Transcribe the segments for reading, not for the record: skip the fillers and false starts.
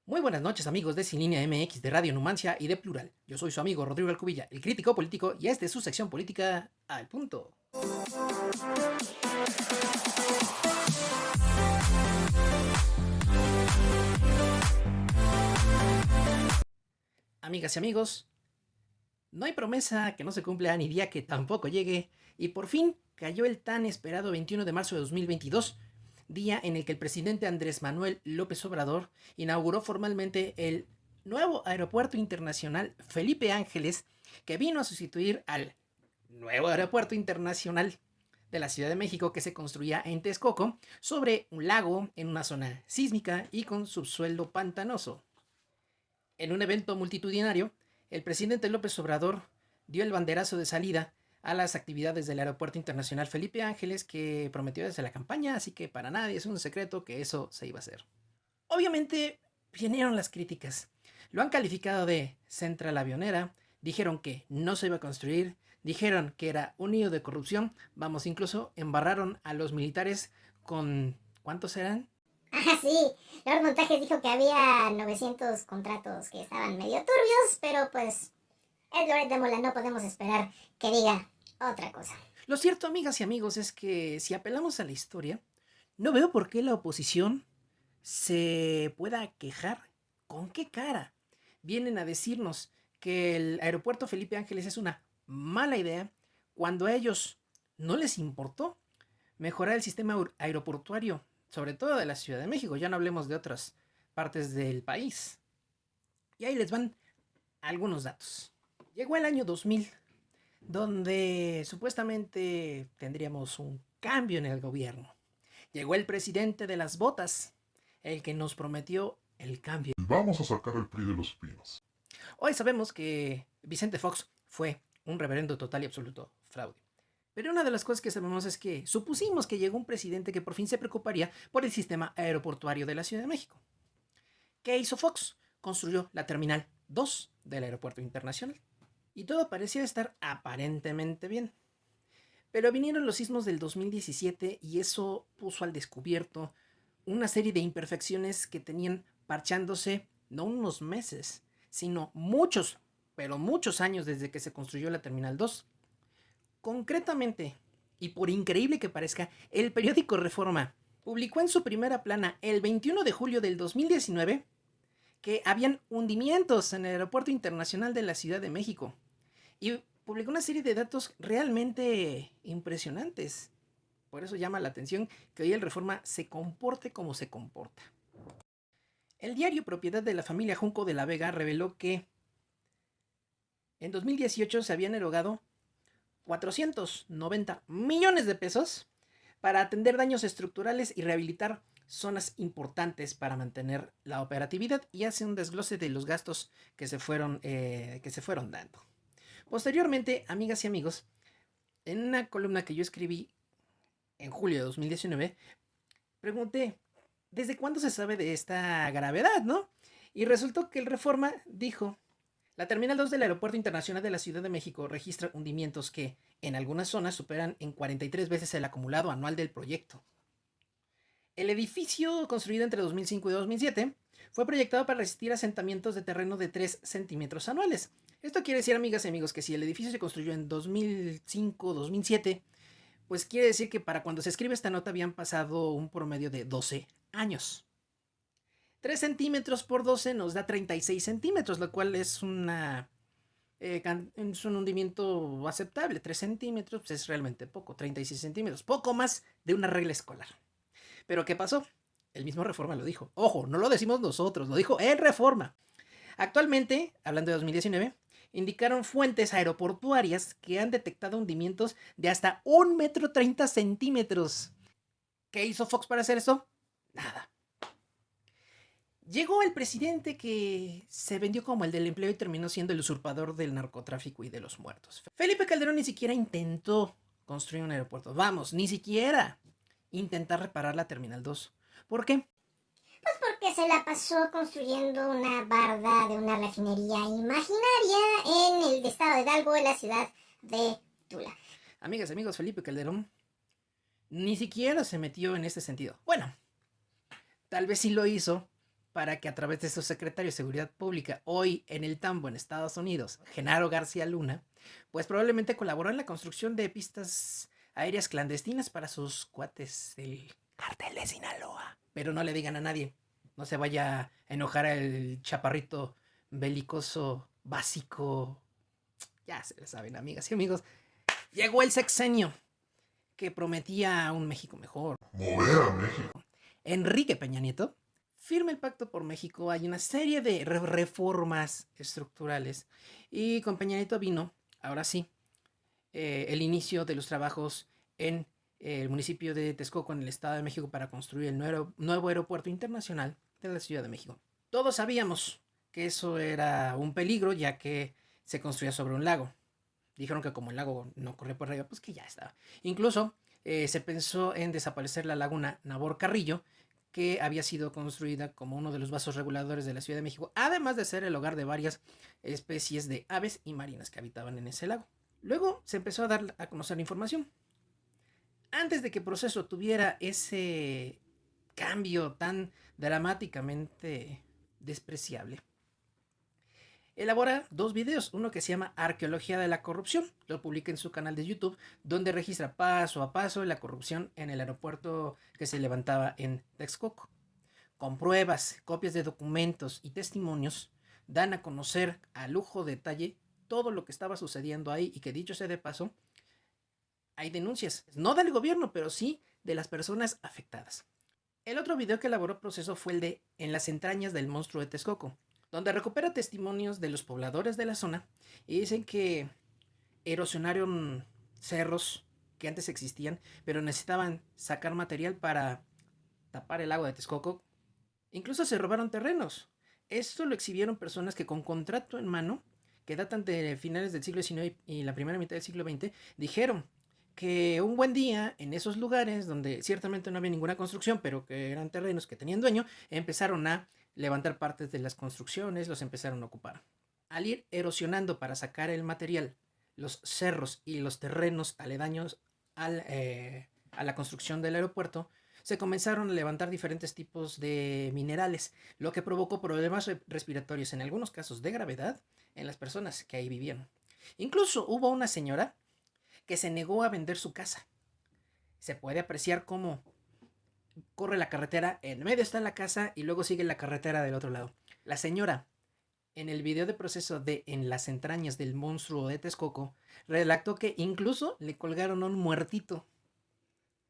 Muy buenas noches amigos de Sin Línea MX, de Radio Numancia y de Plural. Yo soy su amigo Rodrigo Alcubilla, el crítico político, y esta es su sección política al punto. Amigas y amigos, no hay promesa que no se cumpla ni día que tampoco llegue, y por fin cayó el tan esperado 21 de marzo de 2022, día en el que el presidente Andrés Manuel López Obrador inauguró formalmente el nuevo Aeropuerto Internacional Felipe Ángeles, que vino a sustituir al nuevo Aeropuerto Internacional de la Ciudad de México que se construía en Texcoco, sobre un lago en una zona sísmica y con subsuelo pantanoso. En un evento multitudinario, el presidente López Obrador dio el banderazo de salida a las actividades del Aeropuerto Internacional Felipe Ángeles que prometió desde la campaña, así que para nadie es un secreto que eso se iba a hacer. Obviamente vinieron las críticas. Lo han calificado de central avionera, dijeron que no se iba a construir, dijeron que era un nido de corrupción, vamos, incluso embarraron a los militares con... ¿cuántos eran? Ah, sí. Lord Montajes dijo que había 900 contratos que estaban medio turbios, pero pues es Loret de Mola, no podemos esperar que diga otra cosa. Lo cierto, amigas y amigos, es que si apelamos a la historia, no veo por qué la oposición se pueda quejar. ¿Con qué cara? Vienen a decirnos que el aeropuerto Felipe Ángeles es una mala idea cuando a ellos no les importó mejorar el sistema aeroportuario, sobre todo de la Ciudad de México, ya no hablemos de otras partes del país. Y ahí les van algunos datos. Llegó el año 2000, donde supuestamente tendríamos un cambio en el gobierno. Llegó el presidente de las botas, el que nos prometió el cambio. Vamos a sacar el PRI de los pinos. Hoy sabemos que Vicente Fox fue un reverendo total y absoluto fraude. Pero una de las cosas que sabemos es que supusimos que llegó un presidente que por fin se preocuparía por el sistema aeroportuario de la Ciudad de México. ¿Qué hizo Fox? Construyó la Terminal 2 del Aeropuerto Internacional. Y todo parecía estar aparentemente bien. Pero vinieron los sismos del 2017 y eso puso al descubierto una serie de imperfecciones que tenían parchándose no unos meses, sino muchos, pero muchos años desde que se construyó la Terminal 2. Concretamente, y por increíble que parezca, el periódico Reforma publicó en su primera plana el 21 de julio del 2019 que habían hundimientos en el Aeropuerto Internacional de la Ciudad de México. Y publicó una serie de datos realmente impresionantes. Por eso llama la atención que hoy el Reforma se comporte como se comporta. El diario propiedad de la familia Junco de la Vega reveló que en 2018 se habían erogado 490 millones de pesos para atender daños estructurales y rehabilitar zonas importantes para mantener la operatividad, y hace un desglose de los gastos que se fueron dando. Posteriormente, amigas y amigos, en una columna que yo escribí en julio de 2019, pregunté, ¿desde cuándo se sabe de esta gravedad, no? Y resultó que el Reforma dijo, la Terminal 2 del Aeropuerto Internacional de la Ciudad de México registra hundimientos que, en algunas zonas, superan en 43 veces el acumulado anual del proyecto. El edificio, construido entre 2005 y 2007, fue proyectado para resistir asentamientos de terreno de 3 centímetros anuales. Esto quiere decir, amigas y amigos, que si el edificio se construyó en 2005-2007, pues quiere decir que para cuando se escribe esta nota habían pasado un promedio de 12 años. 3 centímetros por 12 nos da 36 centímetros, lo cual es un hundimiento aceptable. 3 centímetros pues es realmente poco, 36 centímetros, poco más de una regla escolar. Pero ¿qué pasó? El mismo Reforma lo dijo. Ojo, no lo decimos nosotros, lo dijo el Reforma. Actualmente, hablando de 2019, indicaron fuentes aeroportuarias que han detectado hundimientos de hasta 1,30 m. ¿Qué hizo Fox para hacer eso? Nada. Llegó el presidente que se vendió como el del empleo y terminó siendo el usurpador del narcotráfico y de los muertos. Felipe Calderón ni siquiera intentó construir un aeropuerto. Vamos, ni siquiera intentar reparar la Terminal 2. ¿Por qué? Pues porque se la pasó construyendo una barda de una refinería imaginaria en el estado de Hidalgo, en la ciudad de Tula. Amigas y amigos, Felipe Calderón ni siquiera se metió en este sentido. Bueno, tal vez sí lo hizo para que a través de su secretario de Seguridad Pública, hoy en el tambo en Estados Unidos, Genaro García Luna, pues probablemente colaboró en la construcción de pistas aéreas clandestinas para sus cuates del cártel de Sinaloa. Pero no le digan a nadie, no se vaya a enojar el chaparrito belicoso básico. Ya se lo saben, amigas y amigos. Llegó el sexenio que prometía un México mejor. Mover a México. Enrique Peña Nieto firma el Pacto por México. Hay una serie de reformas estructurales. Y con Peña Nieto vino, ahora sí, el inicio de los trabajos en el municipio de Texcoco, en el Estado de México, para construir el nuevo aeropuerto internacional de la Ciudad de México. Todos sabíamos que eso era un peligro, ya que se construía sobre un lago. Dijeron que como el lago no corría por arriba, pues que ya estaba. Incluso se pensó en desaparecer la laguna Nabor Carrillo, que había sido construida como uno de los vasos reguladores de la Ciudad de México, además de ser el hogar de varias especies de aves y marinas que habitaban en ese lago. Luego se empezó a dar a conocer la información. Antes de que Proceso tuviera ese cambio tan dramáticamente despreciable, elabora 2 videos, uno que se llama Arqueología de la Corrupción, lo publica en su canal de YouTube, donde registra paso a paso la corrupción en el aeropuerto que se levantaba en Texcoco. Con pruebas, copias de documentos y testimonios, dan a conocer a lujo detalle todo lo que estaba sucediendo ahí, y que dicho sea de paso, hay denuncias, no del gobierno, pero sí de las personas afectadas. El otro video que elaboró Proceso fue el de En las entrañas del monstruo de Texcoco, donde recupera testimonios de los pobladores de la zona y dicen que erosionaron cerros que antes existían, pero necesitaban sacar material para tapar el lago de Texcoco. Incluso se robaron terrenos. Esto lo exhibieron personas que con contrato en mano, que datan de finales del siglo XIX y la primera mitad del siglo XX, dijeron que un buen día en esos lugares donde ciertamente no había ninguna construcción, pero que eran terrenos que tenían dueño, empezaron a levantar partes de las construcciones, los empezaron a ocupar. Al ir erosionando para sacar el material, los cerros y los terrenos aledaños a la construcción del aeropuerto, se comenzaron a levantar diferentes tipos de minerales, lo que provocó problemas respiratorios, en algunos casos de gravedad, en las personas que ahí vivían. Incluso hubo una señora que se negó a vender su casa. Se puede apreciar cómo corre la carretera, en medio está la casa y luego sigue la carretera del otro lado. La señora, en el video de Proceso de En las entrañas del monstruo de Texcoco, relató que incluso le colgaron un muertito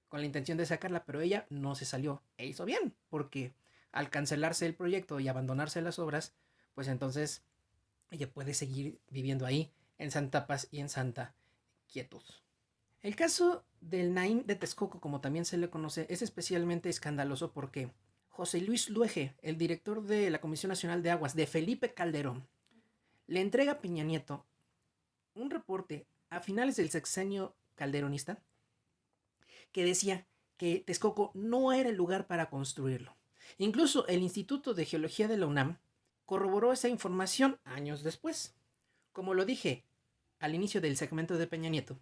con la intención de sacarla, pero ella no se salió. E hizo bien, porque al cancelarse el proyecto y abandonarse las obras, pues entonces ella puede seguir viviendo ahí en santa paz y en santa quietud. El caso del Naim de Texcoco, como también se le conoce, es especialmente escandaloso porque José Luis Luege, el director de la Comisión Nacional de Aguas de Felipe Calderón, le entrega a Peña Nieto un reporte a finales del sexenio calderonista que decía que Texcoco no era el lugar para construirlo. Incluso el Instituto de Geología de la UNAM corroboró esa información años después. Como lo dije al inicio del segmento de Peña Nieto,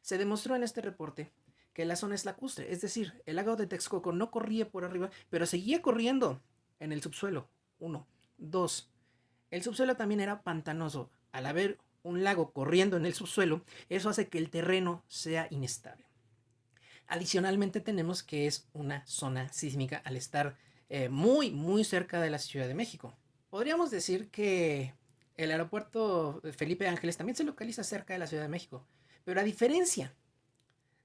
se demostró en este reporte que la zona es lacustre, es decir, el lago de Texcoco no corría por arriba, pero seguía corriendo en el subsuelo. 1. 2. El subsuelo también era pantanoso. Al haber un lago corriendo en el subsuelo, eso hace que el terreno sea inestable. Adicionalmente tenemos que es una zona sísmica al estar muy cerca de la Ciudad de México. Podríamos decir que el aeropuerto Felipe Ángeles también se localiza cerca de la Ciudad de México, pero a diferencia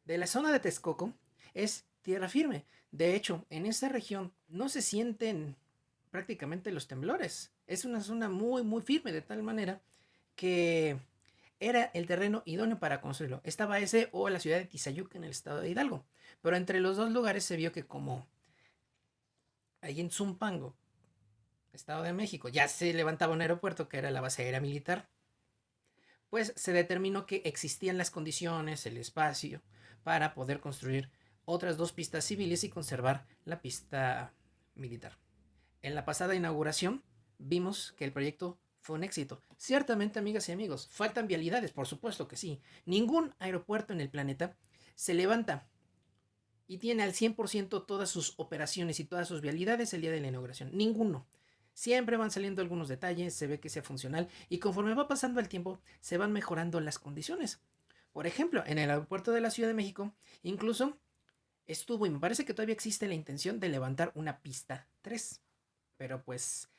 de la zona de Texcoco, es tierra firme. De hecho, en esta región no se sienten prácticamente los temblores. Es una zona muy firme, de tal manera que era el terreno idóneo para construirlo. Estaba ese o la ciudad de Tizayuca en el estado de Hidalgo. Pero entre los dos lugares se vio que como ahí en Zumpango, Estado de México, ya se levantaba un aeropuerto que era la base aérea militar, pues se determinó que existían las condiciones, el espacio, para poder construir otras 2 pistas civiles y conservar la pista militar. En la pasada inauguración vimos que el proyecto fue un éxito. Ciertamente, amigas y amigos, faltan vialidades, por supuesto que sí. Ningún aeropuerto en el planeta se levanta y tiene al 100% todas sus operaciones y todas sus vialidades el día de la inauguración. Ninguno. Siempre van saliendo algunos detalles, se ve que sea funcional y conforme va pasando el tiempo se van mejorando las condiciones. Por ejemplo, en el aeropuerto de la Ciudad de México incluso estuvo y me parece que todavía existe la intención de levantar una pista 3. Pero pues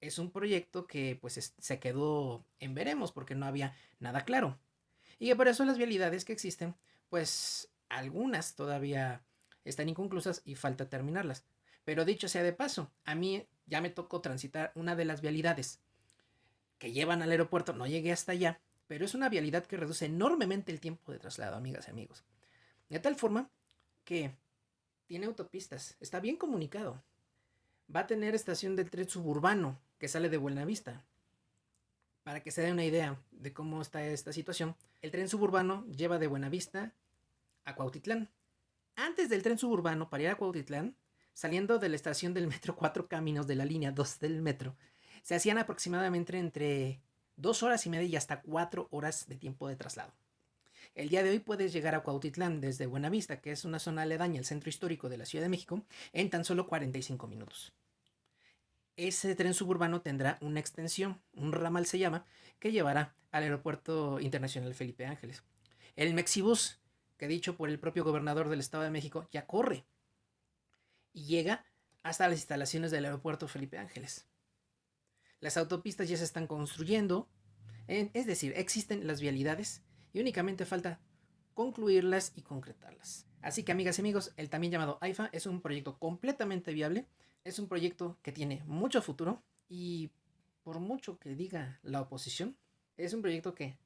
es un proyecto que pues se quedó en veremos porque no había nada claro. Y que por eso las vialidades que existen, pues algunas todavía están inconclusas y falta terminarlas. Pero dicho sea de paso, a mí ya me tocó transitar una de las vialidades que llevan al aeropuerto, no llegué hasta allá, pero es una vialidad que reduce enormemente el tiempo de traslado, amigas y amigos. De tal forma que tiene autopistas, está bien comunicado. Va a tener estación del tren suburbano que sale de Buenavista. Para que se den una idea de cómo está esta situación, el tren suburbano lleva de Buenavista a Cuautitlán. Antes del tren suburbano, para ir a Cuautitlán, saliendo de la estación del metro 4 Caminos de la línea 2 del metro, se hacían aproximadamente entre 2 horas y media y hasta 4 horas de tiempo de traslado. El día de hoy puedes llegar a Cuautitlán desde Buenavista, que es una zona aledaña al centro histórico de la Ciudad de México, en tan solo 45 minutos. Ese tren suburbano tendrá una extensión, un ramal se llama, que llevará al Aeropuerto Internacional Felipe Ángeles. El Mexibus, que dicho por el propio gobernador del Estado de México, ya corre y llega hasta las instalaciones del Aeropuerto Felipe Ángeles. Las autopistas ya se están construyendo, es decir, existen las vialidades y únicamente falta concluirlas y concretarlas. Así que, amigas y amigos, el también llamado AIFA es un proyecto completamente viable, es un proyecto que tiene mucho futuro y por mucho que diga la oposición, es un proyecto que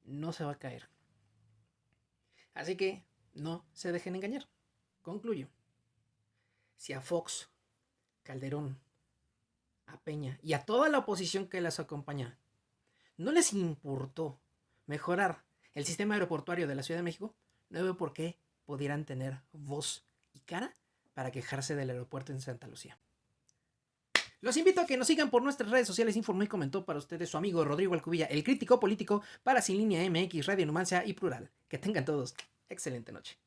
no se va a caer. Así que no se dejen engañar. Concluyo. Si a Fox, Calderón, a Peña y a toda la oposición que las acompaña no les importó mejorar el sistema aeroportuario de la Ciudad de México, no veo por qué pudieran tener voz y cara para quejarse del aeropuerto en Santa Lucía. Los invito a que nos sigan por nuestras redes sociales. Informó y comentó para ustedes su amigo Rodrigo Alcubilla, el crítico político para Sin Línea MX, Radio Numancia y Plural. Que tengan todos excelente noche.